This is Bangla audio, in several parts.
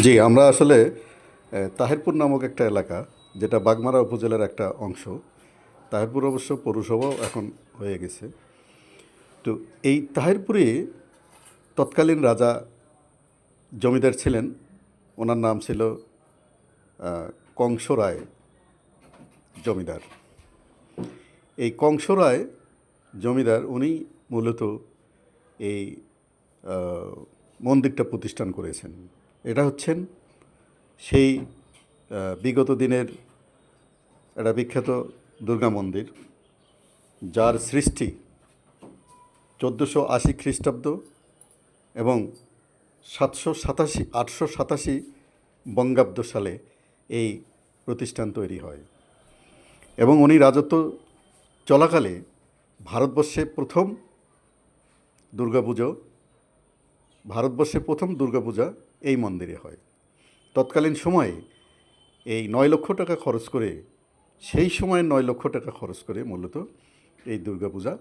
জি, আমরা আসলে তাহিরপুর নামক একটা এলাকা, যেটা বাগমারা উপজেলার একটা অংশ। তাহিরপুর অবশ্য পৌরসভাও এখন হয়ে গেছে। তো এই তাহিরপুরে তৎকালীন রাজা জমিদার ছিলেন। ওনার নাম ছিল কংস রায় জমিদার। এই কংস রায় জমিদার উনি মূলত এই আহ, মন্দিরটা প্রতিষ্ঠান করেছেন। এটা হচ্ছেন সেই বিগত দিনের একটা বিখ্যাত দুর্গা মন্দির, যার সৃষ্টি 1480 খ্রিস্টাব্দ এবং 887 বঙ্গাব্দ সালে এই প্রতিষ্ঠান তৈরি হয়। এবং উনি রাজত্ব চলাকালে ভারতবর্ষে প্রথম দুর্গাপুজো দুর্গাপূজা এই মন্দিরে হয়। তৎকালীন সময়ে এই 9 লক্ষ টাকা খরচ করে, সেই সময় 9 লক্ষ টাকা খরচ করে মূলত এই দুর্গাপূজা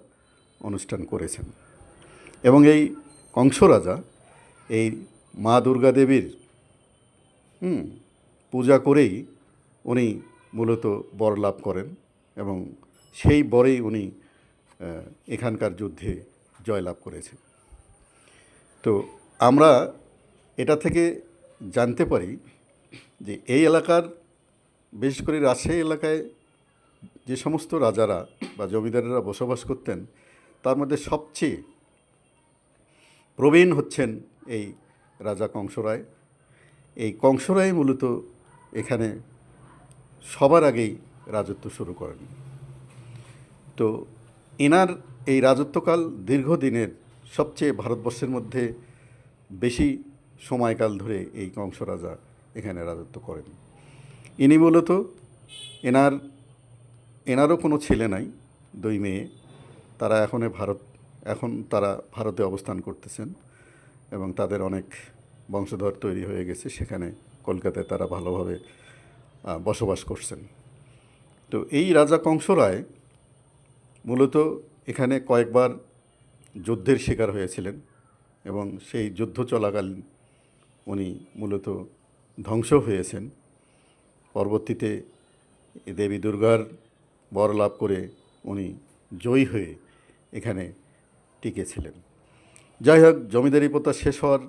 অনুষ্ঠান করেছেন। এবং এই কংস রাজা এই মা দুর্গা দেবীর পূজা করেই উনি মূলত বর লাভ করেন এবং সেই বরেই উনি এখানকার যুদ্ধে জয়লাভ করেছেন। তো আমরা এটা থেকে জানতে পারি যে এই এলাকার, বিশেষ করে রাজশাহী এলাকায় যে সমস্ত রাজারা বা জমিদারেরা বসবাস করতেন, তার মধ্যে সবচেয়ে প্রবীণ হচ্ছেন এই রাজা কংসরায়। এই কংসরায় মূলত এখানে সবার আগেই রাজত্ব শুরু করেন। তো এনার এই রাজত্বকাল দীর্ঘদিনের, সবচেয়ে ভারতবর্ষের মধ্যে বেশি সময়কাল ধরে এই কংস রাজা এখানে রাজত্ব করেন। ইনি মূলত এনারও কোনো ছেলে নাই, 2 মেয়ে। তারা এখন তারা ভারতে অবস্থান করতেছেন এবং তাদের অনেক বংশধর তৈরি হয়ে গেছে সেখানে, কলকাতায় তারা ভালোভাবে বসবাস করছেন। তো এই রাজা কংসরায় মূলত এখানে কয়েকবার যুদ্ধের শিকার হয়েছিলেন এবং সেই যুদ্ধ চলাকালীন উনি মূলত ধ্বংস হয়েছেন। পরবর্তীতে দেবী দুর্গার বর লাভ করে উনি জয়ী হয়ে এখানে টিকেছিলেন। যাই হোক, জমিদারি প্রথা শেষ হওয়ার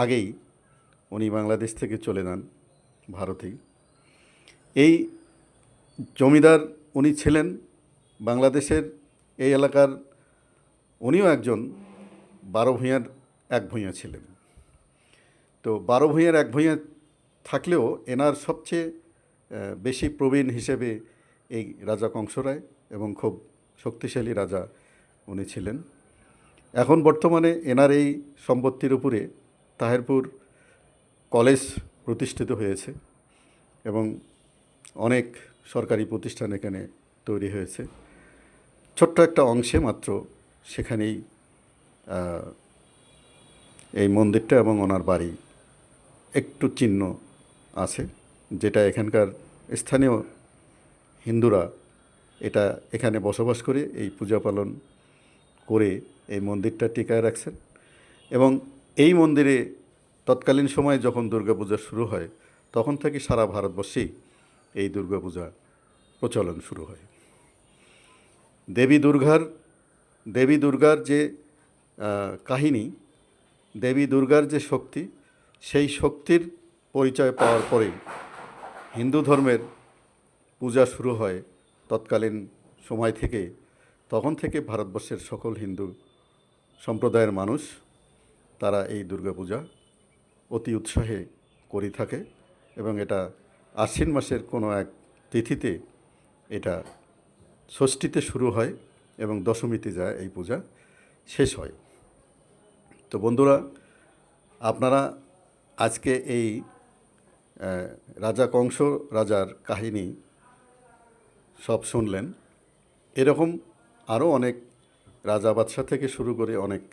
আগেই উনি বাংলাদেশ থেকে চলে যান ভারতেই। এই জমিদার উনি ছিলেন বাংলাদেশের এই এলাকার, উনিও একজন 12 ভূঁইয়ার এক ভূঁইয়া ছিলেন। তো 12 ভূঁইয়ার এক ভূঁইয়া থাকলেও এনার সবচেয়ে বেশি প্রবীণ হিসেবে এই রাজা কংসরায় এবং খুব শক্তিশালী রাজা উনি ছিলেন। এখন বর্তমানে এনার এই সম্পত্তির উপরে তাহিরপুর কলেজ প্রতিষ্ঠিত হয়েছে এবং অনেক সরকারি প্রতিষ্ঠান এখানে তৈরি হয়েছে। ছোট্ট একটা অংশে মাত্র সেখানেই এই মন্দিরটা এবং ওনার বাড়ি একটু চিহ্ন আছে, যেটা এখানকার স্থানীয় হিন্দুরা এটা এখানে বসবাস করে এই পূজা পালন করে এই মন্দিরটা টিকায় রাখছেন। এবং এই মন্দিরে তৎকালীন সময়ে যখন দুর্গাপূজা শুরু হয়, তখন থেকে সারা ভারতবর্ষেই এই দুর্গাপূজা প্রচলন শুরু হয়। দেবী দুর্গার যে কাহিনী, দেবী দুর্গার যে শক্তি, সেই শক্তির পরিচয় পাওয়ার পরেই হিন্দু ধর্মের পূজা শুরু হয় তৎকালীন সময় থেকে। তখন থেকে ভারতবর্ষের সকল হিন্দু সম্প্রদায়ের মানুষ তারা এই দুর্গাপূজা অতি উৎসাহে করে থাকে এবং এটা আশ্বিন মাসের কোনো এক তিথিতে, এটা ষষ্ঠীতে শুরু হয় এবং দশমীতে যায় এই পূজা শেষ হয়। তো বন্ধুরা, আপনারা আজকে এই রাজা কংস রাজার কাহিনী সব শুনলেন। এরকম আরও অনেক রাজা বাদশা থেকে শুরু করে অনেক